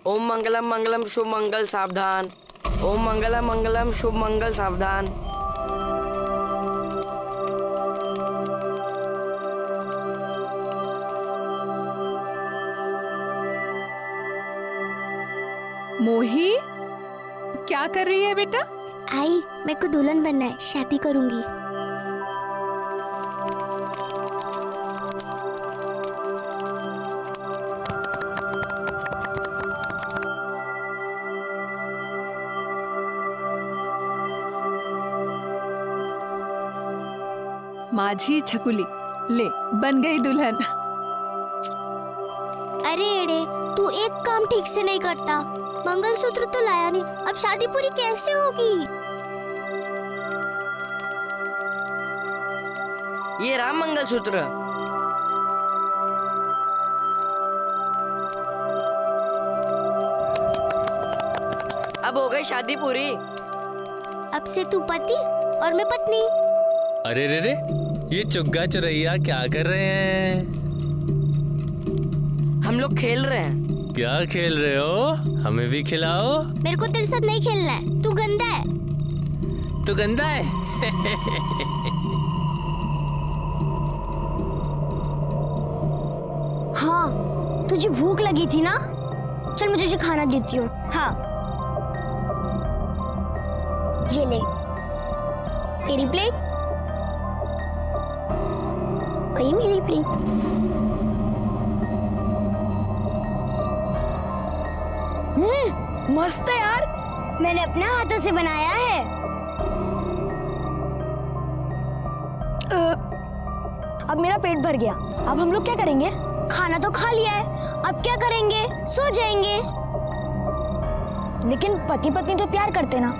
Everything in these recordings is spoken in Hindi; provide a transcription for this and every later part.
ओम मंगलम मंगलम शुभ मंगल सावधान। ओम मंगलम मंगलम शुभ मंगल सावधान। मोही, क्या कर रही है बेटा? आई, मेरे को दुल्हन बनना है, शादी करूंगी। माझी छकुली, ले बन गई दुल्हन। अरे एड़े, तू एक काम ठीक से नहीं करता। मंगलसूत्र तो लाया नहीं, अब शादी पूरी कैसे होगी? ये राम मंगलसूत्र। अब हो गई शादी पूरी। अब से तू पति और मैं पत्नी। अरे रे रे, ये चुग्गा चुरैया क्या कर रहे हैं? हम लोग खेल रहे हैं। क्या खेल रहे हो? हमें भी खिलाओ। मेरे को तेरे साथ नहीं खेलना है, तू गंदा है। तू गंदा है? हाँ, तुझे भूख लगी थी ना? चल मैं तुझे खाना देती हूँ। हाँ, ये ले तेरी प्लेट और ये मेरी प्लेट। मस्त है यार। मैंने अपने हाथों से बनाया है। अब मेरा पेट भर गया। अब हम लोग क्या करेंगे? खाना तो खा लिया है, अब क्या करेंगे? सो जाएंगे। लेकिन पति पत्नी तो प्यार करते ना।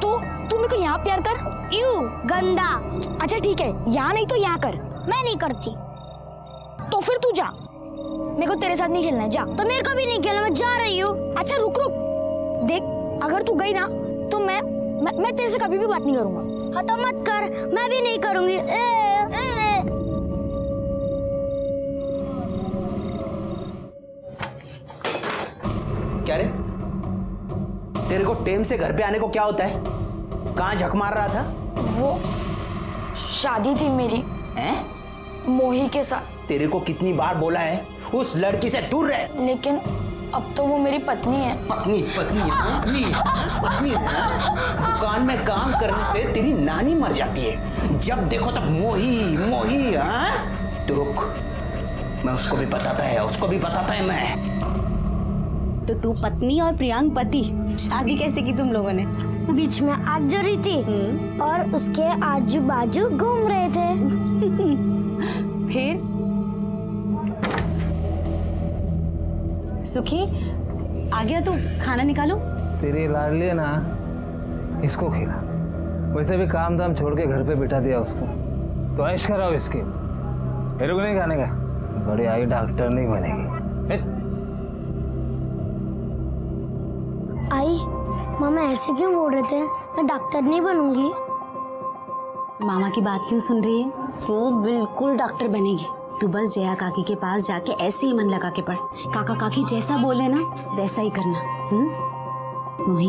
तो तू मेरे को यहाँ प्यार कर। यू गंदा। अच्छा ठीक है, यहाँ नहीं तो यहाँ कर। मैं नहीं करती। तो फिर तू जा, मेरे को तेरे साथ नहीं खेलना है। जा। तो मेरे को भी नहीं खेलना, मैं जा रही हूँ। अच्छा रुक रुक, देख अगर तू गई ना तो मैं तेरे से कभी भी बात नहीं करूंगा। हाँ तो मत कर, मैं भी नहीं करूंगी। क्या रे, तेरे को टेम से घर पे आने को क्या होता है? कहाँ झक मार रहा था? वो शादी थी मेरी हैं? मोही के साथ। तेरे को कितनी बार बोला है उस लड़की से दूर रह। लेकिन अब तो वो मेरी पत्नी है। पत्नी पत्नी पत्नी पत्नी दुकान में काम करने से तेरी नानी मर जाती है, जब देखो तब मोही मोही। हाँ तो रुक, मैं उसको भी बताता है, उसको भी बताता है मैं। तो तू पत्नी और प्रियांक पति, शादी कैसे की तुम लोगों ने? बीच में आग जल रही थी और उसके आजू बाजू घूम रहे थे। फिर सुखी आ गया, तू खाना निकालो। तेरी लाडली है ना, इसको खिला। वैसे भी काम धाम छोड़ के घर पे बिठा दिया उसको, तो ऐश कराओ इसके। मेरे को नहीं खाने का, बड़ी आई डॉक्टर नहीं बनेगी। आई, मामा ऐसे क्यों बोल रहे थे? मैं डॉक्टर नहीं बनूंगी। मामा की बात क्यों सुन रही है? तू बिल्कुल डॉक्टर बनेगी। तू बस जया काकी के पास जाके ऐसे ही मन लगा के पढ़। काका काकी जैसा बोले ना वैसा ही करना। मोही,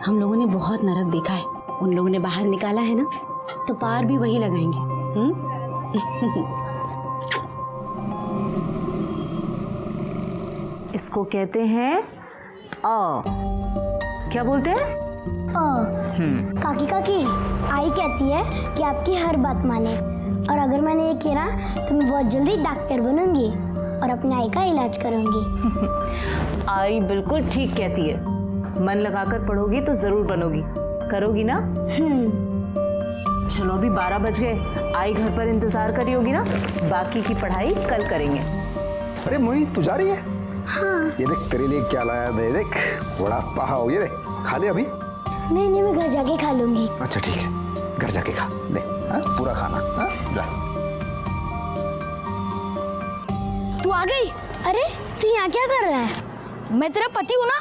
हम लोगों ने बहुत नरक देखा है, उन लोगों ने बाहर निकाला है ना, तो पार भी वही लगाएंगे। इसको कहते हैं क्या बोलते हैं? काकी काकी, आई कहती है कि आपकी हर बात माने, और अगर मैंने ये किया तो मैं बहुत जल्दी डॉक्टर बनूंगी और अपने आई का इलाज करूंगी। आई बिल्कुल ठीक कहती है, मन लगाकर पढ़ोगी तो जरूर बनोगी। करोगी ना? चलो अभी 12 बज गए, आई घर पर इंतजार करी होगी ना, बाकी की पढ़ाई कल करेंगे। अरे मोही, तू जा रही है? हाँ। ये देख तेरे लिए क्या लाया मैं, देख बड़ा पाव। ये देख, खा ले अभी। नहीं नहीं, मैं घर जाके खा लूंगी। अच्छा ठीक है, घर जाके खा ले। हाँ, पूरा खाना। हाँ, जा। तू आ गई? अरे तू यहाँ क्या कर रहा है? मैं तेरा पति हूँ ना,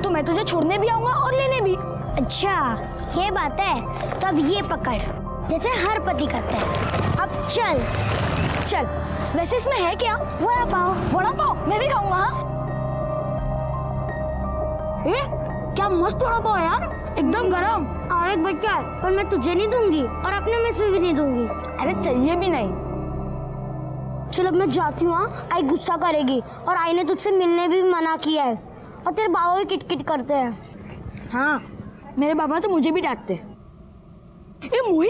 तो मैं तुझे छोड़ने भी आऊंगा और लेने भी। अच्छा ये बात है, तो अब ये पकड़, जैसे हर पति करता है। अब चल चल। वैसे इसमें है क्या? वड़ा पाव। वड़ा पाव मैं भी खाऊंगा। हाँ क्या मस्त वड़ा पाव है यार, एकदम गरम। और एक बच्चा है, पर मैं तुझे नहीं दूंगी और अपने में से भी नहीं दूंगी। अरे चाहिए भी नहीं। चल अब मैं जाती हूँ। आई गुस्सा करेगी और आई ने तुझसे मिलने भी मना किया है और तेरे बाबा भी किटकिट करते हैं। हाँ, मेरे बाबा तो मुझे भी डांटते। ए मोही,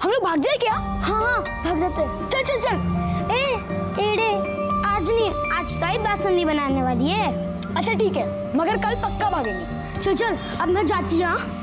हम लोग भाग जाए क्या? हाँ हाँ भाग जाते। चल चल चल। एड़े आज नहीं, आज तो आई बासुंदी बनाने वाली है। अच्छा ठीक है, मगर कल पक्का भागेंगे। चल चल अब मैं जाती हूँ।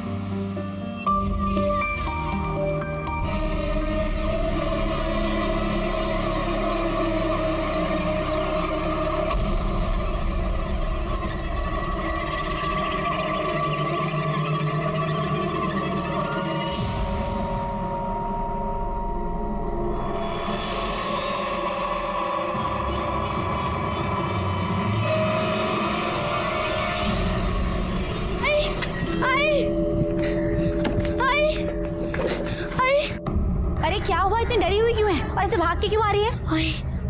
अरे क्या हुआ, इतनी डरी हुई क्यों है और ऐसे भाग के क्यों आ रही है?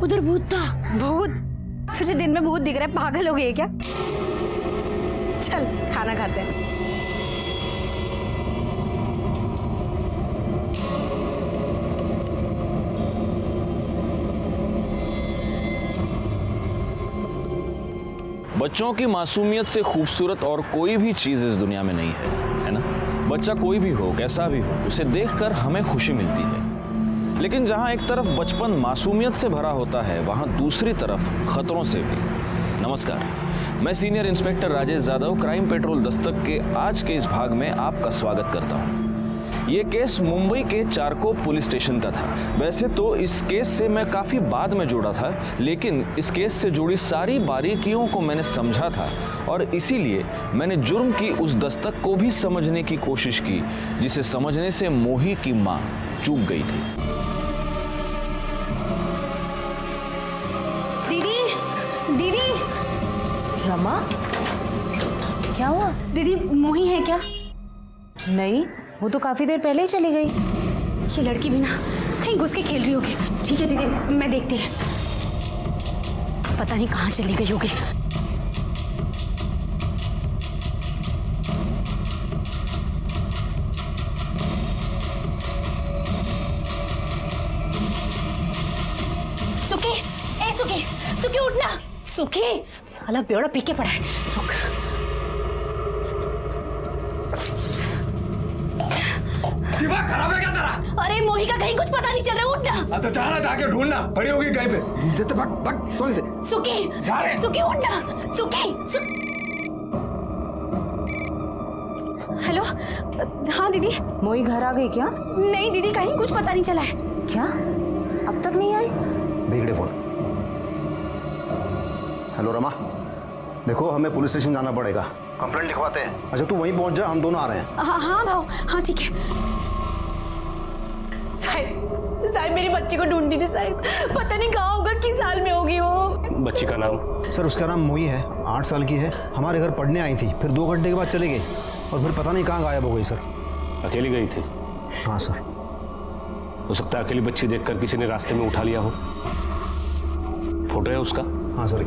उधर भूत था। भूत? तुझे दिन में भूत दिख रहा है, पागल हो गई है क्या? चल खाना खाते हैं। बच्चों की मासूमियत से खूबसूरत और कोई भी चीज इस दुनिया में नहीं है ना? बच्चा कोई भी हो, कैसा भी हो, उसे देखकर हमें खुशी मिलती है। लेकिन जहां एक तरफ बचपन मासूमियत से भरा होता है, वहां दूसरी तरफ खतरों से भी। नमस्कार, मैं senior inspector Rajesh Yadav crime petrol Dastak के आज के इस भाग में आपका स्वागत करता हूं। ये केस मुंबई के चारकोप पुलिस स्टेशन का था। वैसे तो इस केस से मैं काफी बाद में जुड़ा था, लेकिन इस केस से जुड़ी सारी बारीकियों को मैंने समझा था और इसीलिए मैंने जुर्म की उस दस्तक को भी समझने की कोशिश की जिसे समझने से मोही की मां चूक गई थी। दीदी, दीदी। रमा, क्या हुआ? दीदी मोही है क्या? नहीं, वो तो काफी देर पहले ही चली गई। ये लड़की भी ना कहीं घुस के खेल रही होगी। ठीक है दीदी, मैं देखती है। पता नहीं कहाँ चली गई होगी। सुखी, ए सुखी, सुखी उठना। सुखी, साला बेवड़ा पी के पड़ा है। रुक। दिमाग खराब है क्या तेरा? अरे मोही का कहीं कुछ पता नहीं चल रहा, उठना। तो जाना, जाके ढूंढना, पड़ी होगी कहीं पे। जैसे भाग सोने से। सुखी, जा रहे। सुखी उठना, सुखी। हेलो, हाँ दीदी। मोही घर आ गई क्या? नहीं दीदी, कहीं कुछ पता नहीं चला है। क्या अब तक नहीं आई? बिगड़े फोन। हेलो रमा, देखो हमें पुलिस स्टेशन जाना पड़ेगा, कंप्लेंट लिखवाते हैं। अच्छा तू वहीं पहुंच जा, हम दोनों आ रहे हैं। हाँ हाँ भाव, हाँ ठीक है। साहब, साहब मेरी बच्ची को ढूंढ दीजिए साहब। पता नहीं कहाँ होगा, किस हाल में होगी वो। बच्ची का नाम? सर उसका नाम मोही है, 8 साल की है। हमारे घर पढ़ने आई थी, फिर 2 घंटे के बाद चली गई और फिर पता नहीं कहाँ गायब हो गई सर। अकेली गई थी? हाँ सर। हो सकता है अकेली बच्ची देखकर किसी ने रास्ते में उठा लिया हो। फोटो है उसका? हाँ सर।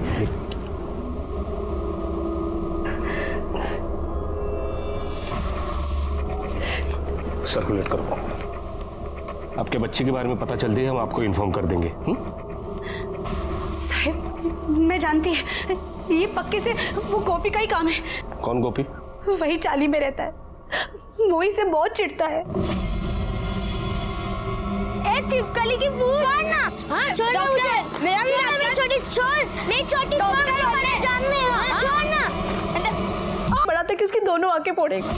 सर्कुलेट करो। आपके बच्चे के बारे में पता चलती है, हम आपको इन्फॉर्म कर देंगे। साहब मैं जानती है, ये पक्के से वो गोपी का ही काम है। कौन गोपी? वही चाली में रहता है, मोही से बहुत चिढ़ता है। ए चिपकली की भूत छोड़ना। छोड़ना मुझे, मेरा भी लगता है। छोटी छोड़, नहीं छोटी छोड़, हमारे जान में है। छोड़ना। बड़ा तक इसकी दोनों आंखें फोड़ेगा।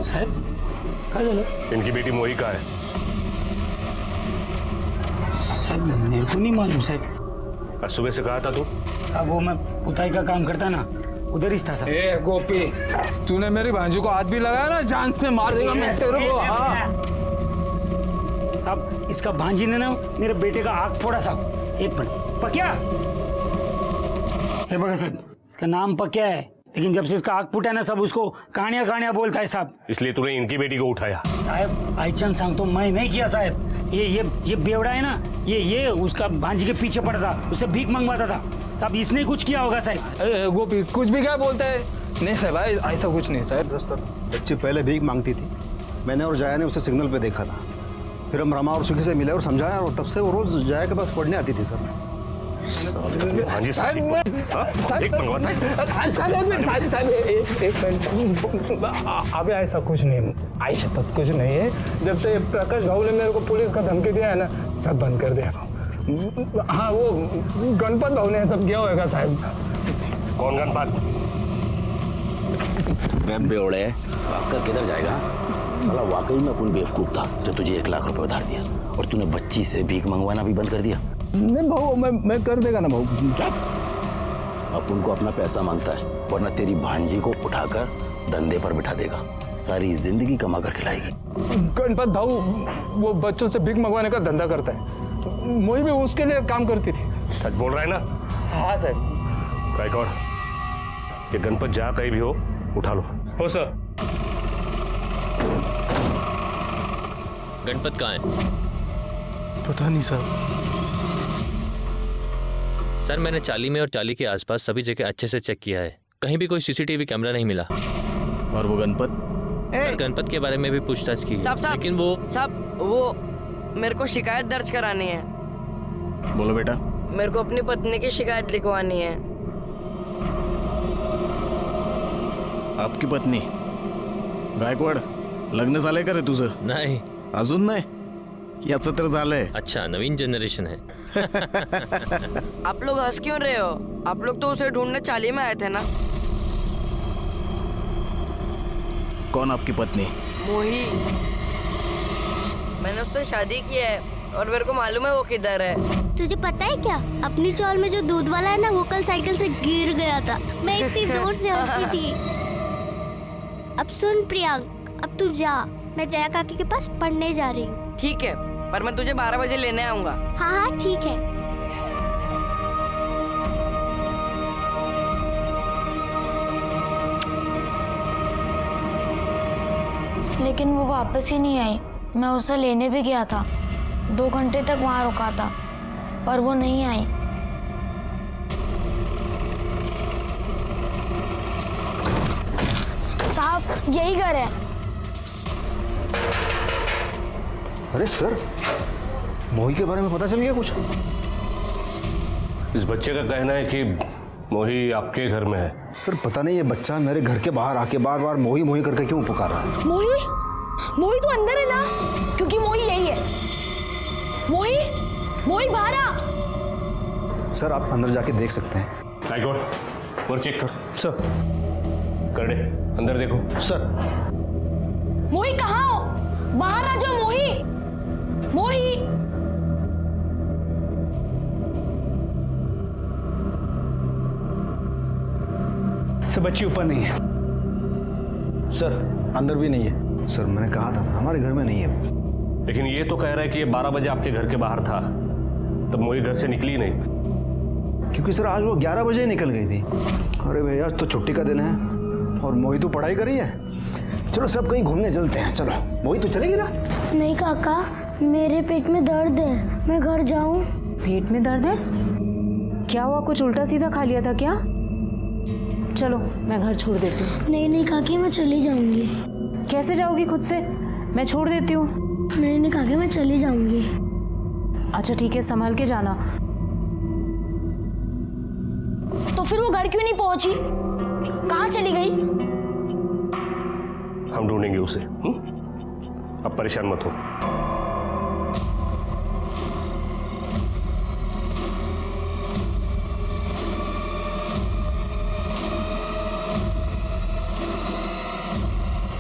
साहब कहाँ चलो? इनकी बेटी मोही का है। साहब मेरे को नहीं मालूम साहब। सुबह से कहा था तू? साहब वो मैं पुताई का काम करता ना, उधर ही था साहब। ए गोपी, तूने मेरी भांजी को हाथ भी लगाया ना, जान से मार देगा मैं तेरे को। हाँ साहब इसका भांजी ने ना मेरे बेटे का आँख फोड़ा साहब। एक मिनट, पक्या है बगा साहब, इसका नाम पक्या है। लेकिन जब से इसका आग फूटा ना सब उसको कहानियां बोलता है साहब। इसलिए तूने इनकी बेटी को उठाया? साहब आईचंद सांग तो मैं नहीं किया साहब। ये बेवड़ा है ना, ये उसका भांजी के पीछे पड़ा था, उससे भीख मंगवाता था साहब। इसने कुछ किया होगा साहब। गोपी कुछ भी क्या बोलता है? नहीं साहब, ऐसा कुछ नहीं साहब। सर बच्ची पहले भीख मांगती थी, मैंने और जाया ने उसे सिग्नल पे देखा था, फिर हम रमा और सुखी से मिले और समझाया, और तब से वो रोज जाया के पास पढ़ने आती थी सर। हाँ जी साहब, एक मंगवाता अभी ऐसा कुछ नहीं, आयशा तब कुछ नहीं है। जब से प्रकाश भाऊ ने मेरे को पुलिस का धमकी दिया है ना, सब बंद कर दिया। हाँ वो गणपत भाऊ ने सब किया होगा साहब। कौन गणपत? मैं बेवड़े भागकर किधर जाएगा? साला वाकई में अपन बेवकूफ था जो तुझे 1 लाख रुपए उधार दिया, और तूने बच्ची से भीख मंगवाना भी बंद कर दिया। नहीं भाऊ, मैं कर देगा ना भाऊ। अब उनको अपना पैसा मांगता है, वरना तेरी भांजी को उठाकर धंधे पर बिठा देगा, सारी जिंदगी कमा कर खिलाएगी। गणपत भाऊ वो बच्चों से भीख मंगवाने का धंधा करता है, मोही भी उसके लिए काम करती थी। सच बोल रहा है ना? हाँ सर। गायकवाड़, ये गणपत जहाँ कहीं भी हो उठा लो। हो सर। गणपत कहाँ है? पता नहीं साहब। सर मैंने चाली में और चाली के आसपास सभी जगह अच्छे से चेक किया है, कहीं भी कोई सीसीटीवी कैमरा नहीं मिला। और वो गणपत? सर गणपत के बारे में भी पूछताछ की है, लेकिन वो मेरे को शिकायत दर्ज करानी है। बोलो बेटा। मेरे को अपनी पत्नी की शिकायत लिखवानी है। आपकी पत्नी? गायकवाड लग्न झालंय का रे तुझं? नहीं अजून नाही? याचं तर झालंय। अच्छा नवीन जनरेशन है। आप लोग हंस क्यों रहे हो? आप लोग तो उसे ढूंढने चाली में आए थे ना। कौन आपकी पत्नी? मोही। मैंने उससे शादी की है और मेरे को मालूम है वो किधर है। तुझे पता है क्या, अपनी चौल में जो दूध वाला है ना, वो कल साइकिल से गिर गया था। मैं इतनी जोर से हंसी थी। अब सुन प्रियांक, अब तू जा, मैं जया काकी के पास पढ़ने जा रही हूँ। ठीक है, पर मैं तुझे 12 बजे लेने आऊंगा। हाँ हाँ ठीक है। लेकिन वो वापस ही नहीं आई। मैं उसे लेने भी गया था, 2 घंटे तक वहां रुका था, पर वो नहीं आई। साहब यही घर है। अरे सर, मोही के बारे में पता चल गया कुछ? इस बच्चे का कहना है कि मोही आपके घर में है। सर पता नहीं ये बच्चा मेरे घर के बाहर आके बार बार मोही मोही करके क्यों पुकार रहा है। मोही तो अंदर है ना, क्योंकि मोही यही है। मोही बाहर आ। सर आप अंदर जाके देख सकते हैं। गायकवाड़ और चेक कर। सर। कर दे, अंदर देखो। सर। मोही कहाँ हो? बाहर आ जाओ। मोही। सब बच्ची ऊपर नहीं है। सर अंदर भी नहीं है। सर मैंने कहा था हमारे घर में नहीं है। लेकिन ये तो कह रहा है कि ये 12 बजे आपके घर के बाहर था, तब मोही घर से निकली नहीं। क्योंकि सर आज वो 11 बजे निकल गई थी। अरे भैया आज तो छुट्टी का दिन है और मोही तो पढ़ाई कर रही है। चलो सब कहीं घूमने चलते हैं। चलो मोही तो चलेगी ना? नहीं काका, मेरे पेट में दर्द है, मैं घर जाऊं। पेट में दर्द है? क्या हुआ, कुछ उल्टा सीधा खा लिया था क्या? चलो मैं घर छोड़ देती हूँ। नहीं काकी, मैं चली जाऊंगी। कैसे जाओगी खुद से? मैं छोड़ देती हूँ। नहीं काकी, मैं चली जाऊंगी। अच्छा ठीक है, संभाल के जाना। तो फिर वो घर क्यों नहीं पहुंची? कहाँ चली गई? हम ढूंढेंगे उसे। अब परेशान मत हो।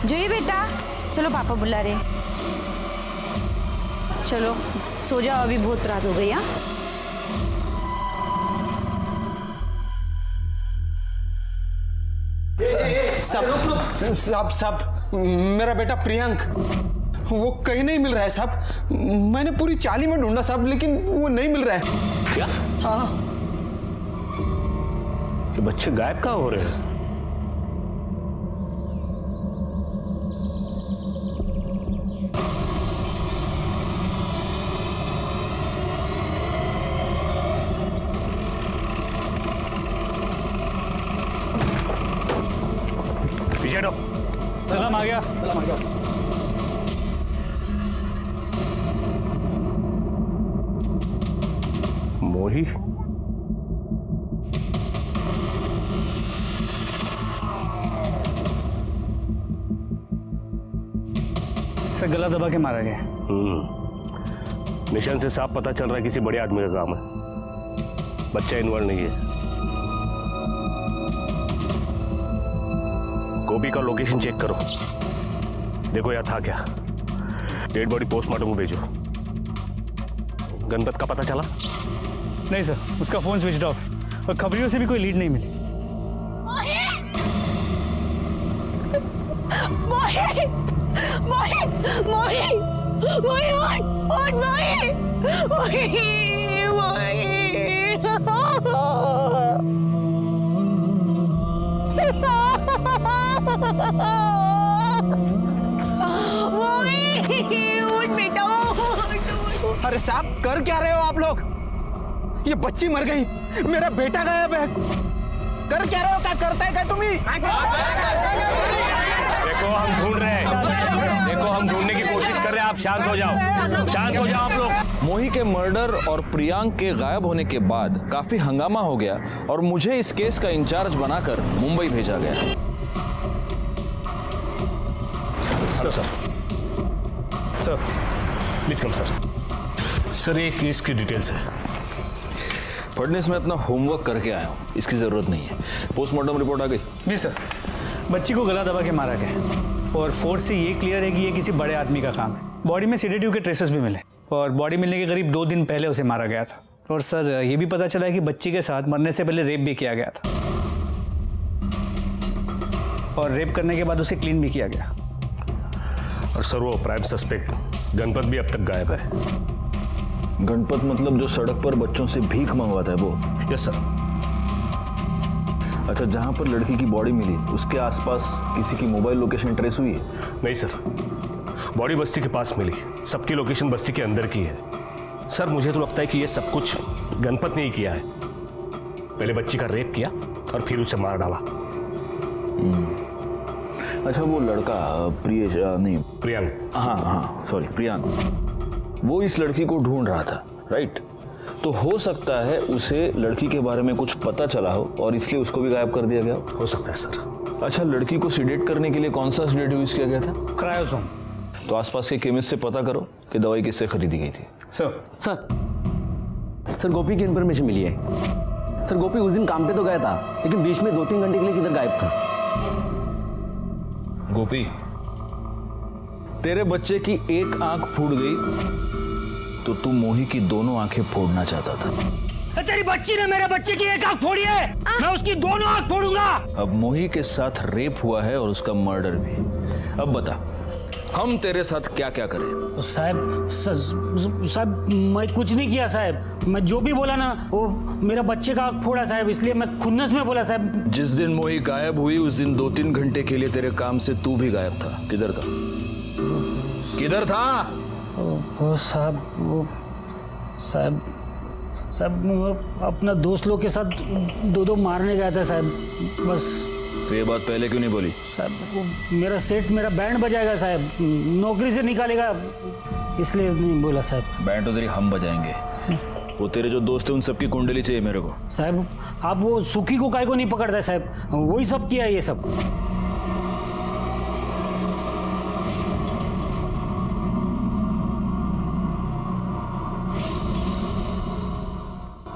जो ये बेटा, चलो पापा बुला रहे। चलो सो जाओ, अभी बहुत रात हो गई। हाँ साहब मेरा बेटा प्रियांक वो कहीं नहीं मिल रहा है साहब। मैंने पूरी चाली में ढूंढा साहब, लेकिन वो नहीं मिल रहा है। क्या? हाँ। ये बच्चे गायब कहाँ हो रहे हैं? आ गया। मोही, सर गला दबा के मारा गया। निशान से साफ पता चल रहा है किसी बड़े आदमी का काम है, बच्चा इन्वॉल्व नहीं है। गोपी का लोकेशन चेक करो, देखो यहाँ था क्या। डेड बॉडी पोस्टमार्टम को भेजो। गणपत का पता चला? नहीं सर, उसका फोन स्विच ऑफ है और खबरियों से भी कोई लीड नहीं मिली। मोही, मोही, मोही, मोही, उठ, मोही, मोही, मोही, उठ बेटा, उठ। अरे साहब, कर क्या रहे हो आप लोग? ये बच्ची मर गई, मेरा बेटा गायब है। कर क्या रहे हो? क्या करता है क्या तुम्ही? देखो हम ढूंढ रहे हैं, देखो हम ढूंढने की कोशिश कर रहे हैं। आप शांत हो जाओ, शांत हो जाओ आप लोग। मोही के मर्डर और प्रियांक के गायब होने के बाद काफी हंगामा हो गया और मुझे इस केस का इंचार्ज बनाकर मुंबई भेजा गया। Sir please come sir. Sir ये केस की डिटेल्स है। फडनेस में अपना होमवर्क करके आया हूँ, इसकी जरूरत नहीं है। पोस्टमार्टम रिपोर्ट आ गई? जी सर, बच्ची को गला दबा के मारा गया और फोर्स से ये क्लियर है कि ये किसी बड़े आदमी का काम है। बॉडी में सेडेटिव के ट्रेसेस भी मिले और बॉडी मिलने के करीब 2 दिन पहले उसे मारा गया था। और सर ये भी पता चला है कि बच्ची के साथ मरने से पहले रेप भी किया गया था और रेप करने के बाद उसे क्लीन भी किया गया। और सर वो प्राइम सस्पेक्ट गणपत भी अब तक गायब है। गणपत मतलब जो सड़क पर बच्चों से भीख मंगवाता है वो? Yes sir. अच्छा, जहां पर लड़की की बॉडी मिली उसके आसपास किसी की मोबाइल लोकेशन ट्रेस हुई है? नहीं सर, बॉडी बस्ती के पास मिली, सबकी लोकेशन बस्ती के अंदर की है। सर मुझे तो लगता है कि ये सब कुछ गणपत ने ही किया है। पहले बच्ची का रेप किया और फिर उसे मार डाला। अच्छा, वो लड़का प्रियांक, हाँ सॉरी, प्रियांक, वो इस लड़की को ढूंढ रहा था, राइट? तो हो सकता है उसे लड़की के बारे में कुछ पता चला हो और इसलिए उसको भी गायब कर दिया गया हो सकता है सर। अच्छा, लड़की को सिडेट करने के लिए कौन सा सिडेट यूज किया गया था? क्रायोसोम। तो आसपास के केमिस्ट से पता करो कि दवाई किससे खरीदी गई थी। सर गोपी की इन्फॉर्मेशन मिली है। सर गोपी उस दिन काम पे तो गया था, लेकिन बीच में 2-3 घंटे के लिए किधर गायब था। गोपी, तेरे बच्चे की एक आंख फूट गई तो तू मोही की दोनों आंखें फोड़ना चाहता था। तेरी बच्ची ने मेरे बच्चे की एक आंख फोड़ी है, मैं उसकी दोनों आंख फोड़ूंगा। अब मोही के साथ रेप हुआ है और उसका मर्डर भी। अब बता, हम तेरे साथ क्या क्या करें? साहब मैं कुछ नहीं किया साहब। मैं जो भी बोला ना वो मेरा बच्चे का आंख फोड़ा साहब, इसलिए मैं खुन्नस में बोला साहब। जिस दिन मोही गायब हुई उस दिन 2-3 घंटे के लिए तेरे काम से तू भी गायब था। किधर था? किधर था? वो साहब वो अपना दोस्त लोग के साथ 2-2 मारने गया था साहब। बस तो ये बात पहले क्यों नहीं बोली? साहब मेरा सेट मेरा बैंड बजाएगा साहब, नौकरी से निकालेगा, इसलिए नहीं बोला साहब। बैंड तो तेरी हम बजाएंगे। वो तेरे जो दोस्त है उन सबकी कुंडली चाहिए मेरे को। साहब आप वो सुखी को काय को नहीं पकड़ता है साहब, वही सब किया ये सब।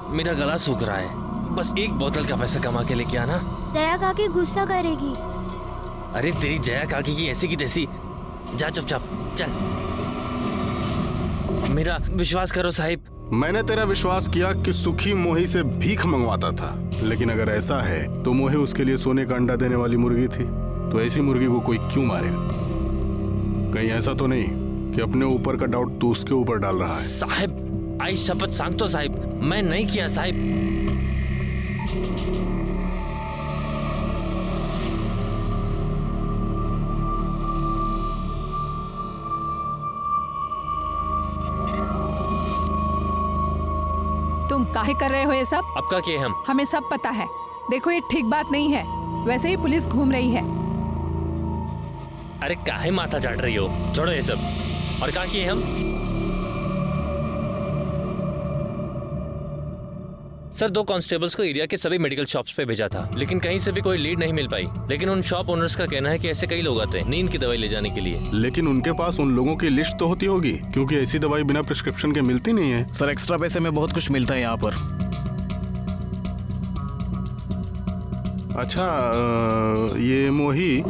मेरा गला सूख रहा है, बस एक बोतल का पैसा कमा के लेके आना। दया काकी गुस्सा करेगी। अरे तेरी जया काकी की ऐसी की तैसी, जा चुपचाप चल। मेरा विश्वास करो साहिब। मैंने तेरा विश्वास किया कि सुखी मोही से भीख मंगवाता था, लेकिन अगर ऐसा है तो मोही उसके लिए सोने का अंडा देने वाली मुर्गी थी, तो ऐसी मुर्गी को कोई क्यों मारेगा? कहीं ऐसा तो नहीं कि अपने ऊपर का डाउट तू उसके ऊपर डाल रहा है? साहिब आई शपथ सांगतो साहिब, मैं नहीं किया साहिब। तुम काहे कर रहे हो ये सब? आपका क्या है? हमें सब पता है। देखो ये ठीक बात नहीं है, वैसे ही पुलिस घूम रही है। अरे काहे माथा चाट रही हो, छोड़ो ये सब। और कहाँ किए हम? सर 2 कांस्टेबल्स को एरिया के सभी मेडिकल शॉप्स पे भेजा था, लेकिन कहीं से भी कोई लीड नहीं मिल पाई। लेकिन उन शॉप ओनर्स का कहना है कि ऐसे कई लोग आते हैं नींद की दवाई ले जाने के लिए। लेकिन उनके पास उन लोगों की लिस्ट तो होती होगी, क्योंकि ऐसी दवाई बिना प्रिस्क्रिप्शन के मिलती नहीं है। सर एक्स्ट्रा पैसे में बहुत कुछ मिलता है यहाँ पर। अच्छा, ये मोही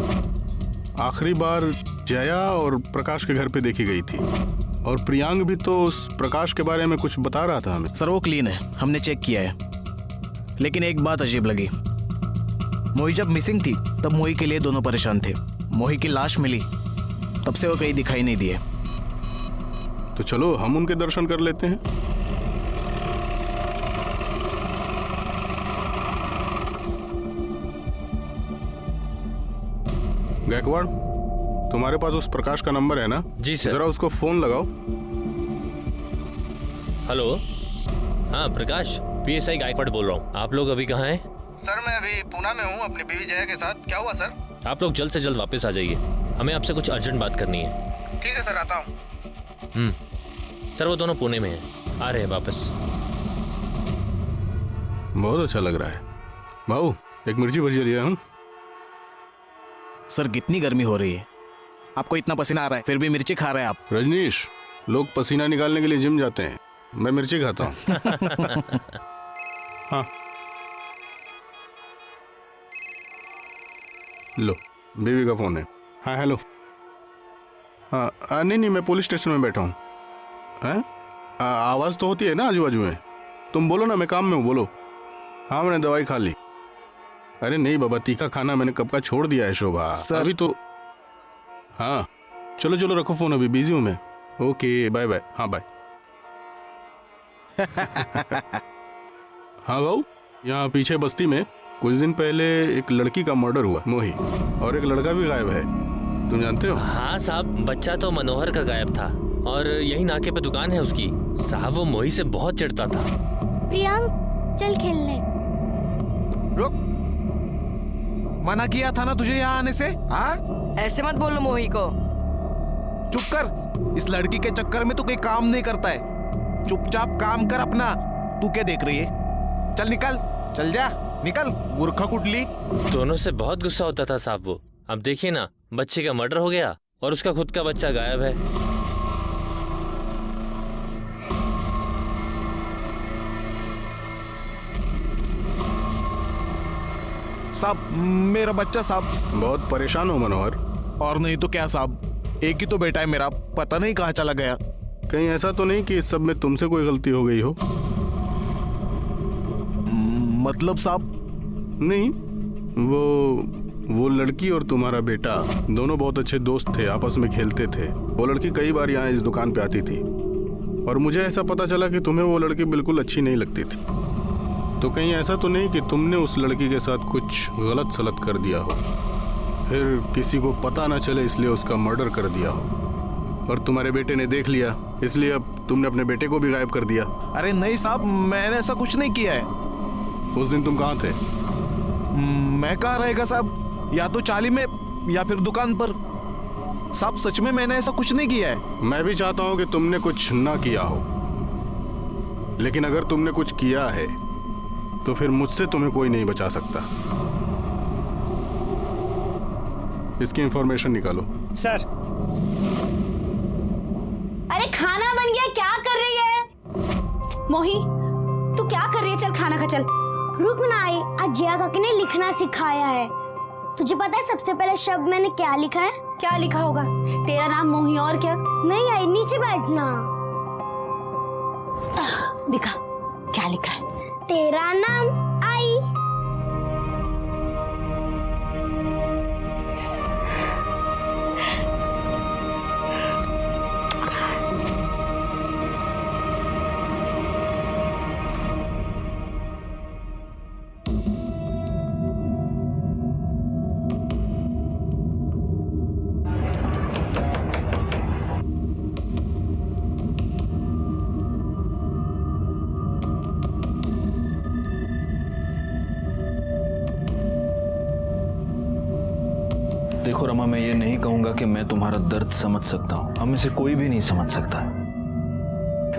आखिरी बार जया और प्रकाश के घर पे देखी गई थी, और प्रियांक भी तो उस प्रकाश के बारे में कुछ बता रहा था हमें। सर वो क्लीन है, हमने चेक किया है। लेकिन एक बात अजीब लगी, मोही जब मिसिंग थी तब मोही के लिए दोनों परेशान थे। मोही की लाश मिली तब से वो कहीं दिखाई नहीं दिए। तो चलो हम उनके दर्शन कर लेते हैं। गायकवाड़, तुम्हारे पास उस प्रकाश का नंबर है ना? जी सर। जरा उसको फोन लगाओ। हेलो, हाँ प्रकाश, PSI गायकवाड़ बोल रहा हूँ। आप लोग अभी कहाँ हैं? सर मैं अभी पूना में हूँ अपनी बीवी जया के साथ। क्या हुआ सर? आप लोग जल्द से जल्द वापस आ जाइए, हमें आपसे कुछ अर्जेंट बात करनी है। ठीक है सर, आता हूँ। सर वो दोनों पुणे में हैं, आ रहे हैं वापस। बहुत अच्छा लग रहा है। भाऊ एक मिर्ची भजिया लिया हूँ। सर कितनी गर्मी हो रही है, आपको इतना पसीना आ रहा है फिर भी मिर्ची खा रहे हैं आप। रजनीश, लोग पसीना निकालने के लिए जिम जाते हैं, मैं मिर्ची खाता हूँ। हाँ लो, बीवी का फोन है। हाँ हेलो। हाँ नहीं मैं पुलिस स्टेशन में बैठा हूँ। हैं? आवाज़ तो होती है ना आजू बाजू में। तुम बोलो ना, मैं काम में हूँ, बोलो। हाँ मैंने दवाई खा ली। अरे नहीं बाबा, तीखा खाना मैंने कब का छोड़ दिया है शोभा। अभी तो हाँ चलो चलो रखो फोन, अभी बिजी हूँ मैं। Okay bye bye. हाँ बाय। हाँ भाऊ, यहाँ पीछे बस्ती में कुछ दिन पहले एक लड़की का मर्डर हुआ, मोही, और एक लड़का भी गायब है, तुम जानते हो? हाँ साहब, बच्चा तो मनोहर का गायब था, और यही नाके पे दुकान है उसकी। साहब वो मोही से बहुत चिढ़ता था। प्रियांक चल खेलने। रुक, मना किया था ना तुझे यहाँ आने से? हाँ ऐसे मत बोलो मोही को। चुप कर, इस लड़की के चक्कर में तू कोई काम नहीं करता है। चुपचाप काम कर अपना। तू क्या देख रही है? चल निकल, चल जा, निकल मूर्खा कुटली। दोनों से बहुत गुस्सा होता था साहब वो। अब देखिए ना, बच्चे का मर्डर हो गया और उसका खुद का बच्चा गायब है। साहब मेरा बच्चा साहब। बहुत परेशान हो मनोहर? और नहीं तो क्या साहब, एक ही तो बेटा है मेरा, पता नहीं कहाँ चला गया। कहीं ऐसा तो नहीं कि इस सब में तुमसे कोई गलती हो गई हो? मतलब साहब? नहीं, वो लड़की और तुम्हारा बेटा दोनों बहुत अच्छे दोस्त थे, आपस में खेलते थे। वो लड़की कई बार यहाँ इस दुकान पे आती थी, और मुझे ऐसा पता चला कि तुम्हें वो लड़की बिल्कुल अच्छी नहीं लगती थी। तो कहीं ऐसा तो नहीं कि तुमने उस लड़की के साथ कुछ गलत सलत कर दिया हो, फिर किसी को पता ना चले इसलिए उसका मर्डर कर दिया हो, और तुम्हारे बेटे ने देख लिया इसलिए अब तुमने अपने बेटे को भी गायब कर दिया? अरे नहीं साहब, मैंने ऐसा कुछ नहीं किया है। उस दिन तुम कहाँ थे? मैं कहाँ रहेगा साहब, या तो चाली में या फिर दुकान पर। साहब सच में मैंने ऐसा कुछ नहीं किया है। मैं भी चाहता हूँ कि तुमने कुछ ना किया हो, लेकिन अगर तुमने कुछ किया है तो फिर मुझसे तुम्हें कोई नहीं बचा सकता। इसकी इंफॉर्मेशन निकालो। सर। अरे खाना बन गया, क्या कर रही है? मोही तू क्या कर रही है? चल खाना खा, चल। रुक ना आई, आज जया काकी ने लिखना सिखाया है। तुझे पता है सबसे पहले शब्द मैंने क्या लिखा है? क्या लिखा होगा? तेरा नाम मोही और क्या? नहीं आई, नीचे बैठना। दिखा क्या लिखा है? तेरा नाम आई। देखो रमा, मैं ये नहीं कहूंगा कि मैं तुम्हारा दर्द समझ सकता हूँ, हम में से कोई भी नहीं समझ सकता,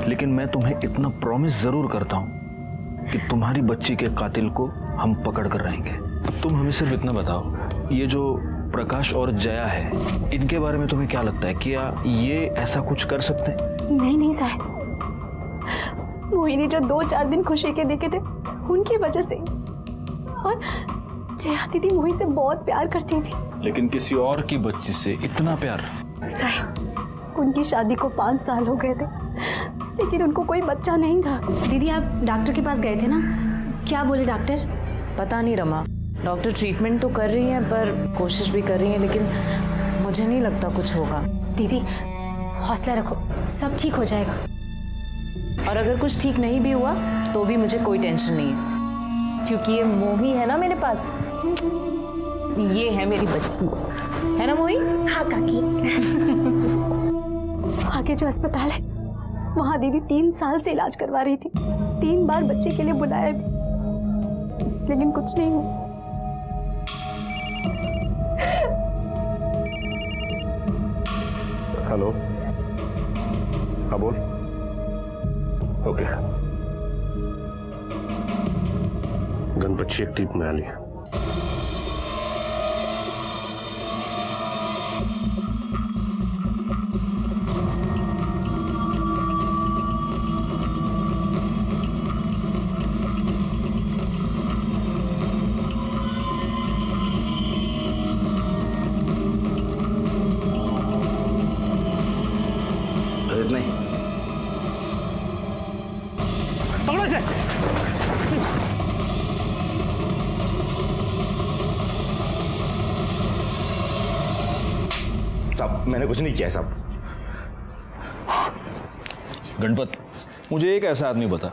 लेकिन मैं तुम्हें इतना प्रॉमिस जरूर करता हूँ कि तुम्हारी बच्ची के कातिल को हम पकड़ कर रहेंगे। अब तुम हमें सिर्फ इतना बताओ, ये जो प्रकाश और जया है, इनके बारे में तुम्हें क्या लगता है? क्या ये ऐसा कुछ कर सकते हैं? नहीं साहब, मोही ने जो 2-4 दिन खुशी के देखे थे उनकी वजह से, और जया दीदी मोही से बहुत प्यार करती थी। लेकिन किसी और की बच्ची से इतना प्यार? साहब, उनकी शादी को 5 साल हो गए थे, लेकिन उनको कोई बच्चा नहीं था। दीदी आप डॉक्टर के पास गए थे ना, क्या बोले डॉक्टर? पता नहीं रमा, डॉक्टर ट्रीटमेंट तो कर रही है पर कोशिश भी कर रही है, लेकिन मुझे नहीं लगता कुछ होगा। दीदी हौसला रखो, सब ठीक हो जाएगा। और अगर कुछ ठीक नहीं भी हुआ तो भी मुझे कोई टेंशन नहीं है, क्योंकि ये मोही है ना मेरे पास, ये है मेरी बच्ची, है ना मोही? हाँ काकी। आगे जो अस्पताल है वहाँ दीदी 3 साल से इलाज करवा रही थी, 3 बार बच्चे के लिए बुलाया भी, लेकिन कुछ नहीं हुआ। हेलो, हाँ बोल। ओके, गणपत एक टीम में आली है। नहीं साहब, मैंने कुछ नहीं किया साहब। गणपत, मुझे एक ऐसा आदमी बता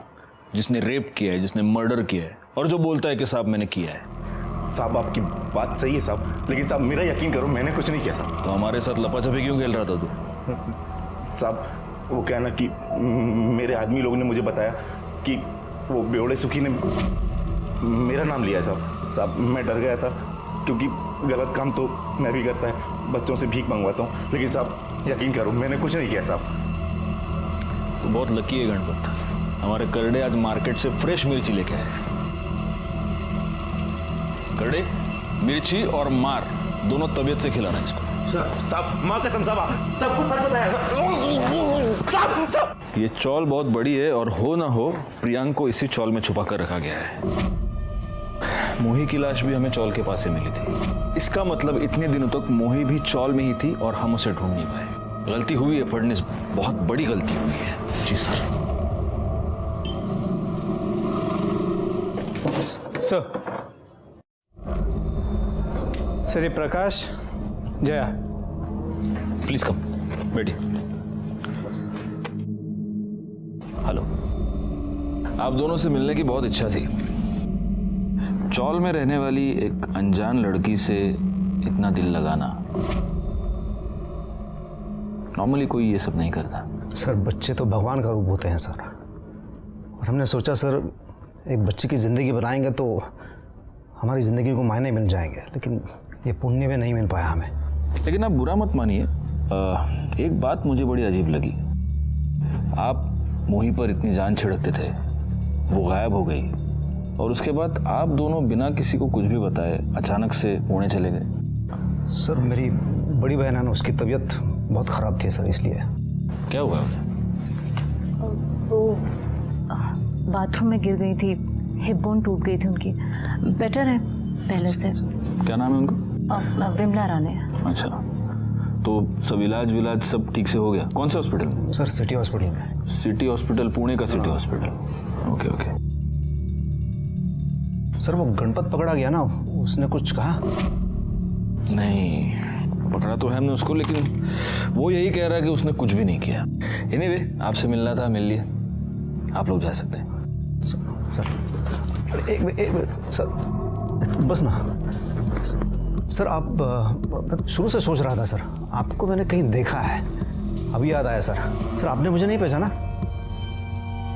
जिसने रेप किया है, जिसने मर्डर किया है, और जो बोलता है कि साहब मैंने किया है। साहब आपकी बात सही है साहब, लेकिन साहब मेरा यकीन करो, मैंने कुछ नहीं किया साहब। तो हमारे साथ लपाछपी क्यों खेल रहा था तू? साहब वो क्या ना कि मेरे आदमी लोगों ने मुझे बताया कि वो बेवड़े सुखी ने मेरा नाम लिया है साहब। साहब मैं डर गया था, क्योंकि गलत काम तो मैं भी करता है, बच्चों से भीख मंगवाता हूँ, लेकिन साहब यकीन करो मैंने कुछ नहीं किया साहब। तो बहुत लकी है गणपत, हमारे करड़े आज मार्केट से फ्रेश मिर्ची लेके आए। करड़े, मिर्ची और मार दोनों तबीयत से खिलाना इसको। साहब माँ कसम साहब, सबको सच बताया साहब। ये चौल बहुत बड़ी है और हो ना हो प्रियांक को इसी चौल में छुपा कर रखा गया है। मोही की लाश भी हमें चौल के पास से मिली थी, इसका मतलब इतने दिनों तक मोही भी चौल में ही थी और हम उसे ढूंढ नहीं पाए। गलती हुई है फडनिस, बहुत बड़ी गलती हुई है। जी सर। सर ये प्रकाश, जया, प्लीज कम, बैठिए। हेलो, आप दोनों से मिलने की बहुत इच्छा थी। चौल में रहने वाली एक अनजान लड़की से इतना दिल लगाना, नॉर्मली कोई ये सब नहीं करता। सर बच्चे तो भगवान का रूप होते हैं सर, और हमने सोचा सर एक बच्चे की ज़िंदगी बनाएंगे तो हमारी ज़िंदगी को मायने मिल जाएंगे, लेकिन ये पुण्य में नहीं मिल पाया हमें। लेकिन आप बुरा मत मानिए, एक बात मुझे बड़ी अजीब लगी। आप मोही पर इतनी जान छिड़कते थे, वो गायब हो गई, और उसके बाद आप दोनों बिना किसी को कुछ भी बताए अचानक से पुणे चले गए। सर मेरी बड़ी बहन है ना, उसकी तबीयत बहुत ख़राब थी सर, इसलिए। क्या हुआ? वो बाथरूम में गिर गई थी, हिप बोन टूट गई थी उनकी, बेटर है पहले से। क्या नाम है उनका? विमला राणे। अच्छा, तो सब इलाज विलाज सब ठीक से हो गया? कौन से हॉस्पिटल में? सर सिटी हॉस्पिटल में। सिटी हॉस्पिटल, पुणे का city hospital. Okay okay. Sir वो गणपत पकड़ा गया ना, उसने कुछ कहा? नहीं, पकड़ा तो है हमने उसको, लेकिन वो यही कह रहा है कि उसने कुछ भी नहीं किया। एनीवे, आपसे मिलना था, मिल लिए, आप लोग जा सकते हैं। सर एक सर बस ना सर, आप शुरू से सोच रहा था सर, आपको मैंने कहीं देखा है, अभी याद आया सर। सर आपने मुझे नहीं पहचाना?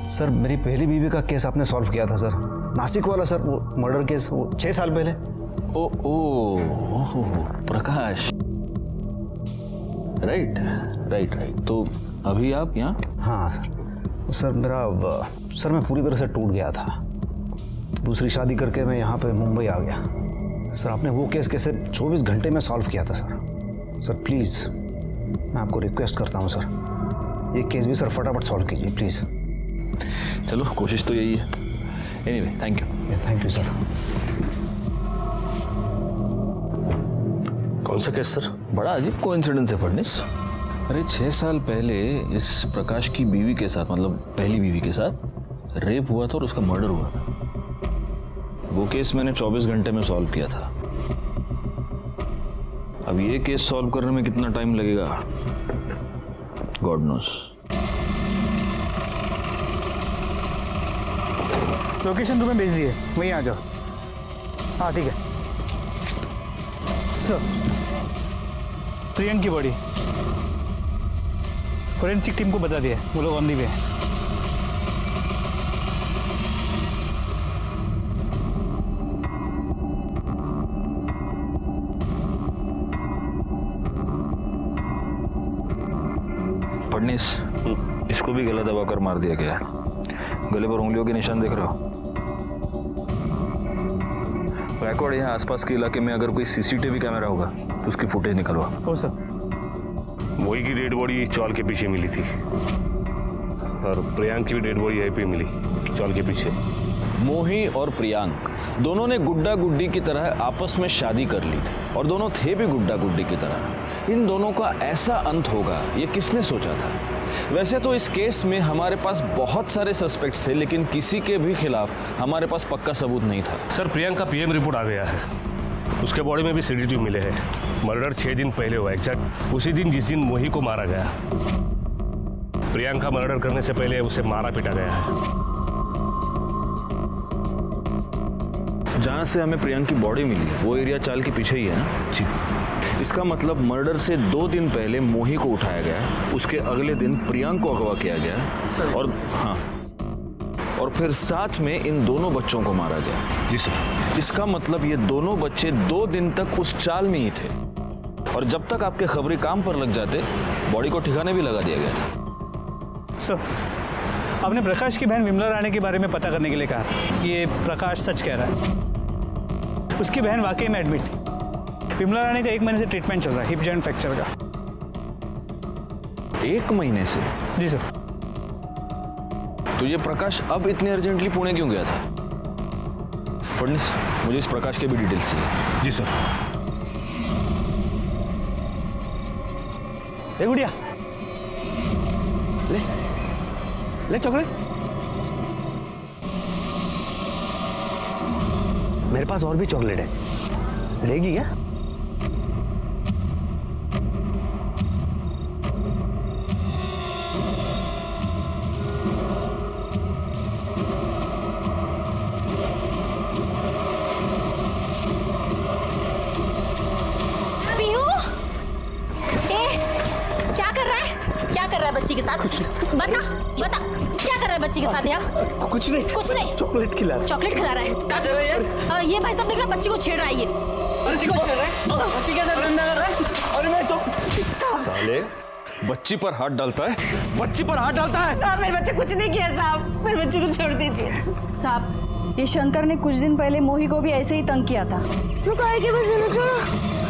सर मेरी पहली बीवी का केस आपने सॉल्व किया था सर, नासिक वाला सर, वो मर्डर केस, वो 6 साल पहले। ओ प्रकाश, राइट। तो अभी आप यहाँ? हाँ सर, सर मैं पूरी तरह से टूट गया था। तो दूसरी शादी करके मैं यहाँ पे मुंबई आ गया। सर आपने वो केस कैसे 24 घंटे में सॉल्व किया था सर प्लीज़ मैं आपको रिक्वेस्ट करता हूँ सर, ये केस भी सर फटाफट सॉल्व कीजिए प्लीज़। चलो कोशिश तो यही है। Anyway thank you sir. कौन सा केस सर? बड़ा अजीब कोइंसिडेंस है फडनिस। अरे 6 साल पहले इस प्रकाश की बीवी के साथ, मतलब पहली बीवी के साथ रेप हुआ था और उसका मर्डर हुआ था। वो केस मैंने 24 घंटे में सॉल्व किया था। अब ये केस सॉल्व करने में कितना टाइम लगेगा गॉड नोस। लोकेशन तुम्हें भेज दिए, वहीं आ जाओ। हाँ ठीक है सर। प्रियंक की बॉडी फोरेंसिक टीम को बता दिया, वो लोग ऑन दी वे हैं। फडनिस, इसको भी गला दबाकर मार दिया गया है। गले पर उंगलियों के निशान देख रहे हो? बैकवर्ड यहाँ आसपास के इलाके में अगर कोई सीसीटीवी कैमरा होगा तो उसकी फुटेज निकलवा। हो सर। मोही की डेड बॉडी चौल के पीछे मिली थी और प्रियांक की भी डेड बॉडी यहीं पे मिली, चौल के पीछे। मोही और प्रियांक दोनों ने गुड्डा गुड्डी की तरह आपस में शादी कर ली थी और दोनों थे भी गुड्डा गुड्डी की तरह। इन दोनों का ऐसा अंत होगा ये किसने सोचा था? वैसे तो इस केस में हमारे पास बहुत सारे सस्पेक्ट्स थे, लेकिन किसी के भी खिलाफ हमारे पास पक्का सबूत नहीं था। सर प्रियांक का पीएम रिपोर्ट आ गया है, उसके बॉडी में भी सीडीटीवी मिले हैं। मर्डर 6 दिन पहले हुआ, एग्जैक्ट उसी दिन जिस दिन मोही को मारा गया। प्रियांका मर्डर करने से पहले उसे मारा पीटा गया है। जहाँ से हमें प्रियांक की बॉडी मिली है वो एरिया चाल के पीछे ही है ना? जी। इसका मतलब मर्डर से 2 दिन पहले मोही को उठाया गया, उसके अगले दिन प्रियांक को अगवा किया गया और हाँ, और फिर साथ में इन दोनों बच्चों को मारा गया। जी सर। इसका मतलब ये दोनों बच्चे 2 दिन तक उस चाल में ही थे और जब तक आपके खबरी काम पर लग जाते बॉडी को ठिकाने भी लगा दिया गया था। सर आपने प्रकाश की बहन विमला रानी के बारे में पता करने के लिए कहा था। ये प्रकाश सच कह रहा है, उसकी बहन वाकई में एडमिट थी। विमला रानी का 1 महीने से ट्रीटमेंट चल रहा है, हिप जॉइंट फ्रैक्चर का। 1 महीने से? जी सर। तो ये प्रकाश अब इतने अर्जेंटली पुणे क्यों गया था? फडनिस, मुझे इस प्रकाश के भी डिटेल्स चाहिए। जी सर। ए गुड़िया, ले चॉकलेट। मेरे पास और भी चॉकलेट है, लेगी क्या? बच्ची के साथ बता क्या कर रहा है बच्ची के साथ यार? कुछ नहीं चॉकलेट खिला रहा है। क्या कर रहा है यार? ये भाई साहब देखना बच्ची को छेड़ रहा है ये। अरे क्या कर रहा है? बच्ची क्या धंधा कर रहा है? अरे मैं तो साले बच्ची पर हाथ डालता है, बच्ची पर हाथ डालता है। साहब मेरे बच्चे कुछ नहीं किया साहब, मेरे बच्चे को छोड़ दीजिए साहब। ये शंकर ने कुछ दिन पहले मोही को भी ऐसे ही तंग किया था।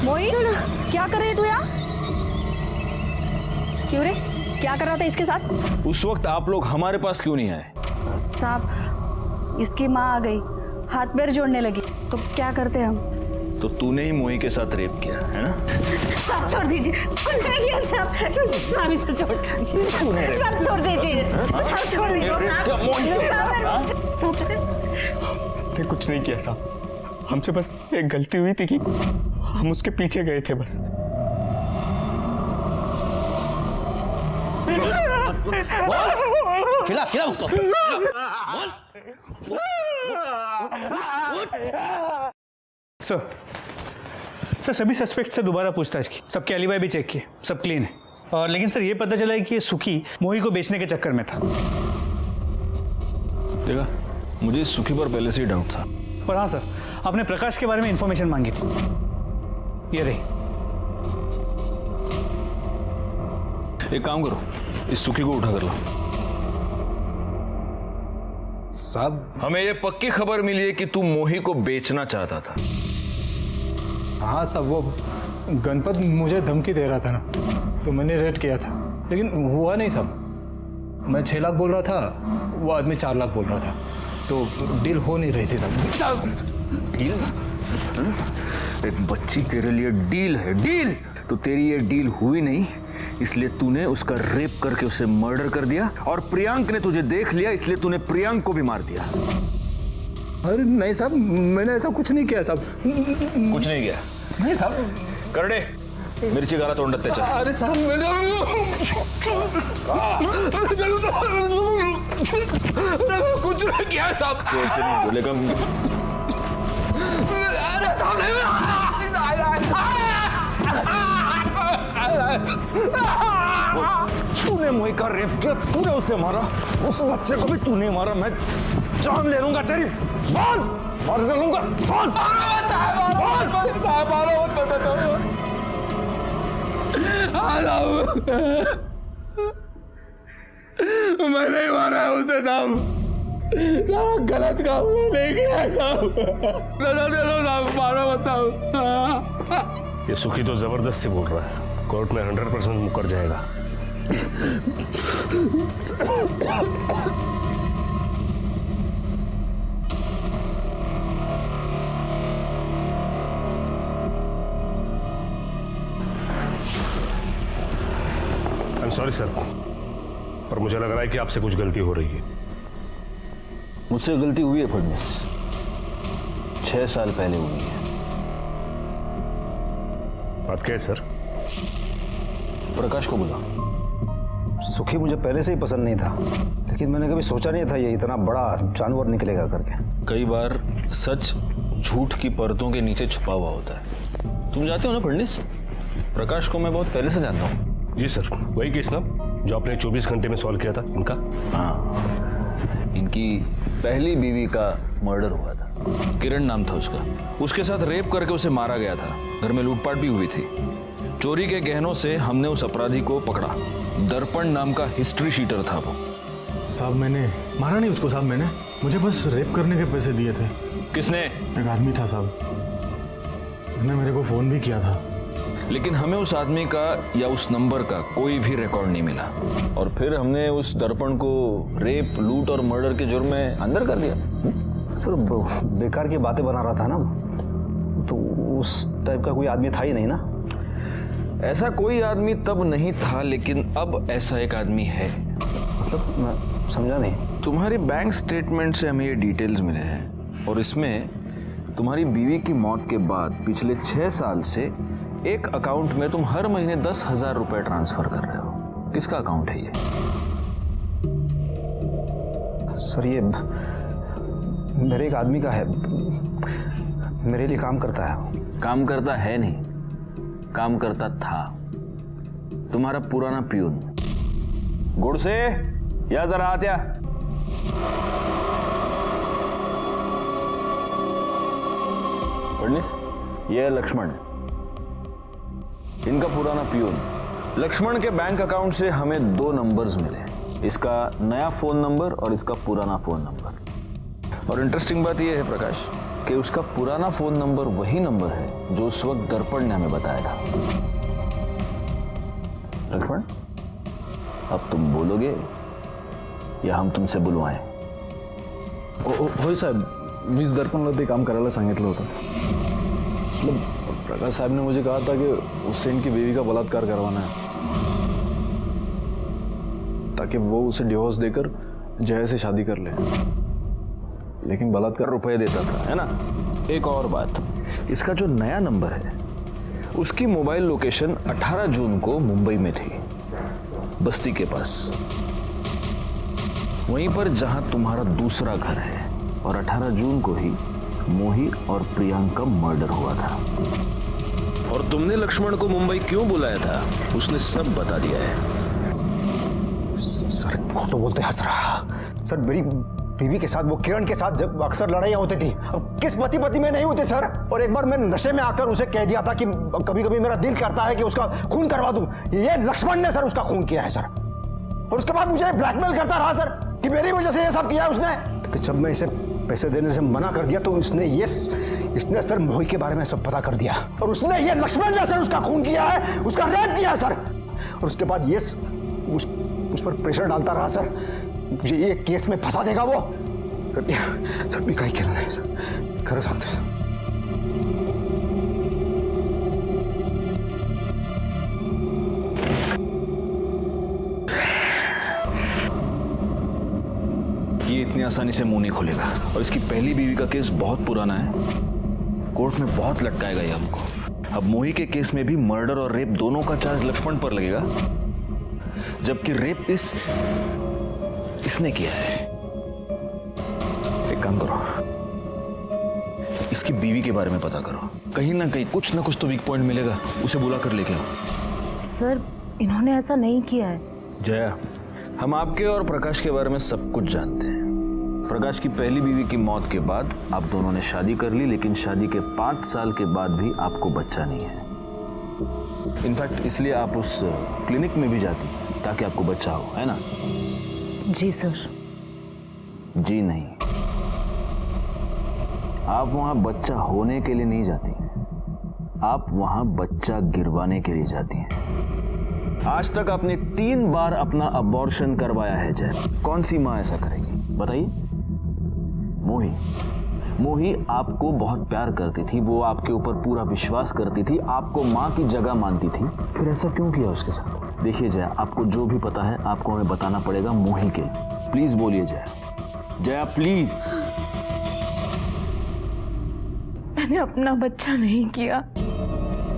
मोही क्या कर रहे तू यार? क्यों रे, क्या कर रहा था इसके साथ? उस वक्त आप लोग हमारे पास क्यों नहीं आए? साहब इसकी माँ आ गई, हाथ पैर जोड़ने लगी, तो क्या करते हम? तो तूने ही मोही के साथ रेप किया है ना? साहब छोड़ दीजिए, कुछ नहीं किया साहब। साहब इसे छोड़ दीजिए, साहब छोड़ दीजिए, साहब छोड़ दीजिए। हमने कुछ नहीं किया साहब, हमसे बस एक गलती हुई थी कि हम उसके पीछे गए थे बस। खिला उसको। सर सभी सस्पेक्ट से दोबारा पूछताछ की, सबके एलिबाई भी चेक किए, सब क्लीन है। और लेकिन सर ये पता चला है कि ये सुखी मोही को बेचने के चक्कर में था। देखा, मुझे सुखी पर पहले से ही डाउट था। और हाँ सर, आपने प्रकाश के बारे में इंफॉर्मेशन मांगी थी, ये रही। एक काम करो, इस सुखी को उठा कर लो। साहब हमें ये पक्की खबर मिली है कि तू मोही को बेचना चाहता था। हाँ साहब, वो गणपत मुझे धमकी दे रहा था ना, तो मैंने रेड किया था, लेकिन हुआ नहीं साहब। मैं 6 लाख बोल रहा था, वो आदमी 4 लाख बोल रहा था, तो डील हो नहीं रही थी साहब। डील? एक बच्ची तेरे लिए डील है, डील? तो तेरी ये डील हुई नहीं, इसलिए तूने उसका रेप करके उसे मर्डर कर दिया, और प्रियांक ने तुझे देख लिया, इसलिए तूने प्रियांक को भी मार दिया। अरे नहीं साहब, मैंने ऐसा कुछ नहीं किया साहब। कुछ नहीं किया? नहीं साहब। करडे, मिर्ची गाला तोंडात त्याच्या। अरे साहब मैंने कुछ नहीं किया साहब। कैसे नहीं बोलेगा? अरे साहब तूने मोही का रेप किया, तूने उसे मारा, उस बच्चे को भी तूने मारा। मैं जान ले लूंगा तेरी, बोल, मार डालूंगा, बोल। मैं नहीं मारा है उसे साहब, सारा गलत काम नहीं किया है साहब। मारो मत साहब। ये सुखी तो जबरदस्ती बोल रहा है, कोर्ट में 100% मुकर जाएगा। आई एम सॉरी सर, पर मुझे लग रहा है कि आपसे कुछ गलती हो रही है। मुझसे गलती हुई है फडणवीस, 6 साल पहले हुई है। बात क्या है सर? प्रकाश को बुला। सुखी मुझे पहले से ही पसंद नहीं था, लेकिन मैंने कभी सोचा नहीं था ये इतना बड़ा जानवर निकलेगा करके। कई बार सच झूठ की परतों के नीचे छुपा हुआ होता है। तुम जानते हो ना फडणवीस, प्रकाश को मैं बहुत पहले से जानता हूँ। जी सर, वही केस ना जो आपने 24 घंटे में सॉल्व किया था इनका? हाँ, इनकी पहली बीवी का मर्डर हुआ था, किरण नाम था उसका। उसके साथ रेप करके उसे मारा गया था। घर में लूटपाट भी हुई थी। चोरी के गहनों से हमने उस अपराधी को पकड़ा। दर्पण नाम का हिस्ट्री शीटर था वो। साहब मैंने मारा नहीं उसको साहब, मैंने मुझे बस रेप करने के पैसे दिए थे। किसने? एक आदमी था साहब, उसने मेरे को फोन भी किया था। लेकिन हमें उस आदमी का या उस नंबर का कोई भी रिकॉर्ड नहीं मिला, और फिर हमने उस दर्पण को रेप, लूट और मर्डर के जुर्म में अंदर कर दिया। सर बेकार की बातें बना रहा था ना, तो उस टाइप का कोई आदमी था ही नहीं ना। ऐसा कोई आदमी तब नहीं था, लेकिन अब ऐसा एक आदमी है। मतलब मैं समझा नहीं। तुम्हारे बैंक स्टेटमेंट से हमें ये डिटेल्स मिले हैं, और इसमें तुम्हारी बीवी की मौत के बाद पिछले 6 साल से एक अकाउंट में तुम हर महीने 10,000 रुपए ट्रांसफर कर रहे हो। किसका अकाउंट है ये? सर ये मेरे एक आदमी का है, मेरे लिए काम करता है। काम करता है नहीं, काम करता था। तुम्हारा पुराना प्यून। गुड़ से या जरा आत्या। फडणवीस, ये है लक्ष्मण, इनका पुराना प्यून। लक्ष्मण के बैंक अकाउंट से हमें 2 नंबर्स मिले, इसका नया फोन नंबर और इसका पुराना फोन नंबर। और इंटरेस्टिंग बात यह है प्रकाश कि उसका पुराना फोन नंबर वही नंबर है जो उस वक्त दर्पण ने हमें बताया था। लक्ष्मण, अब तुम बोलोगे या हम तुमसे बुलवाएं? होय साहेब, मीच दर्पणला काम करायला सांगितलं होतं। मतलब प्रकाश साहब ने मुझे कहा था कि उससे इनकी बीवी का बलात्कार करवाना है, ताकि वो उसे डिवोर्स देकर जया से शादी कर ले। लेकिन बलात्कार रुपए देता था, है ना? एक और बात, इसका जो नया नंबर है उसकी मोबाइल लोकेशन 18 जून को मुंबई में थी, बस्ती के पास, वहीं पर जहां तुम्हारा दूसरा घर है। और 18 जून को ही मोही और प्रियांक का मर्डर हुआ था। और तुमने लक्ष्मण को मुंबई क्यों बुलाया था, उसने सब बता दिया है। सर खोटो बोलते हैं सर। सर बीवी के साथ, वो किरण के साथ जब अक्सर लड़ाइयाँ होती थी। अब किस पति पति में नहीं होते सर। और एक बार मैं नशे में आकर उसे कह दिया था कि कभी कभी मेरा दिल करता है कि उसका खून करवा दूं। ये लक्ष्मण ने सर उसका खून किया है सर। और उसके बाद मुझे ब्लैकमेल करता रहा सर कि मेरी वजह से ये सब किया उसने। कि जब मैं इसे पैसे देने से मना कर दिया तो इसने सर मोही के बारे में सब पता कर दिया। और उसने, ये लक्ष्मण ने सर उसका खून किया है, उसका रेप किया है सर। और उसके बाद ये उस पर प्रेशर डालता रहा सर, मुझे ये केस में फंसा देगा वो। सर भी कहीं कहना है सर, खरं सांगतो सर। ये इतनी आसानी से मुंह नहीं खोलेगा और इसकी पहली बीवी का केस बहुत पुराना है, कोर्ट में बहुत लटकाएगा ये हमको। अब मोही के केस में भी मर्डर और रेप दोनों का चार्ज लक्ष्मण पर लगेगा, जबकि रेप इसने किया है। एक काम करो, इसकी बीवी के बारे में पता करो, कहीं ना कहीं कुछ ना कुछ तो वीक पॉइंट मिलेगा, उसे बुला कर लेके आओ। सर इन्होंने ऐसा नहीं किया है। जया, हम आपके और प्रकाश के बारे में सब कुछ जानते हैं। प्रकाश की पहली बीवी की मौत के बाद आप दोनों ने शादी कर ली, लेकिन शादी के 5 साल के बाद भी आपको बच्चा नहीं है। इनफैक्ट इसलिए आप उस क्लिनिक में भी जाती ताकि आपको बच्चा हो, है ना? जी सर। जी नहीं, आप वहां बच्चा होने के लिए नहीं जाती, आप वहां बच्चा गिरवाने के लिए जाती हैं। आज तक आपने 3 बार अपना अबॉर्शन करवाया है जय। कौन सी माँ ऐसा करेगी बताइए? मोही आपको बहुत प्यार करती थी, वो आपके ऊपर पूरा विश्वास करती थी, आपको माँ की जगह मानती थी, फिर ऐसा क्यों किया उसके साथ? देखिए जया, आपको जो भी पता है आपको हमें बताना पड़ेगा मोही के। प्लीज बोलिए जया, प्लीज। मैंने अपना बच्चा नहीं किया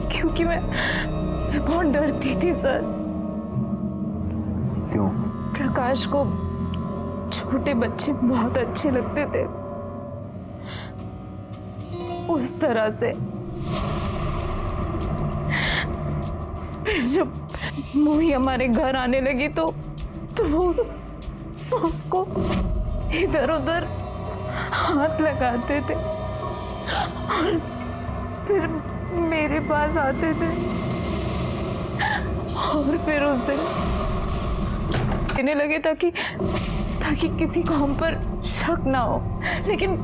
क्योंकि मैं बहुत डरती थी सर। क्यों? प्रकाश को छोटे बच्चे बहुत अच्छे लगते थे, उस तरह से। फिर जब मोही हमारे घर आने लगी तो वो उसको इधर उधर हाथ लगाते थे और फिर मेरे पास आते थे और फिर उस दिन कहने लगे ताकि किसी को हम पर शक ना हो। लेकिन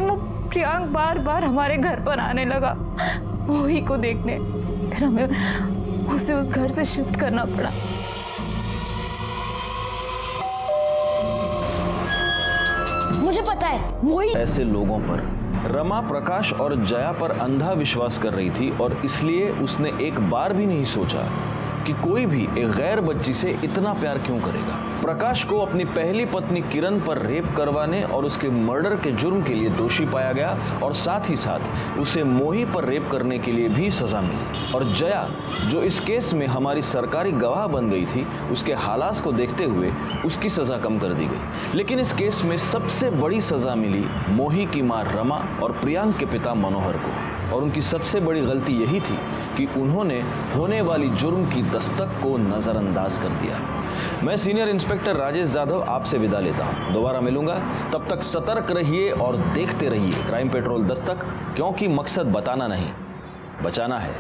वो प्रियांक बार बार हमारे घर पर आने लगा मोही को देखने, फिर हमें उसे उस घर से शिफ्ट करना पड़ा। मुझे पता है मोही ऐसे लोगों पर रमा प्रकाश और जया पर अंधा विश्वास कर रही थी और इसलिए उसने एक बार भी नहीं सोचा कि कोई भी एक गैर बच्ची से इतना प्यार क्यों करेगा। प्रकाश को अपनी पहली पत्नी किरण पर रेप करवाने और उसके मर्डर के जुर्म के लिए दोषी पाया गया और साथ ही साथ उसे मोही पर रेप करने के लिए भी सजा मिली। और जया, जो इस केस में हमारी सरकारी गवाह बन गई थी, उसके हालात को देखते हुए उसकी सजा कम कर दी गई। लेकिन इस केस में सबसे बड़ी सजा मिली मोही की मां रमा और प्रियांक के पिता मनोहर को। और उनकी सबसे बड़ी गलती यही थी कि उन्होंने होने वाली जुर्म की दस्तक को नजरअंदाज कर दिया। मैं सीनियर इंस्पेक्टर राजेश यादव आपसे विदा लेता हूं। दोबारा मिलूंगा, तब तक सतर्क रहिए और देखते रहिए क्राइम पेट्रोल दस्तक, क्योंकि मकसद बताना नहीं, बचाना है।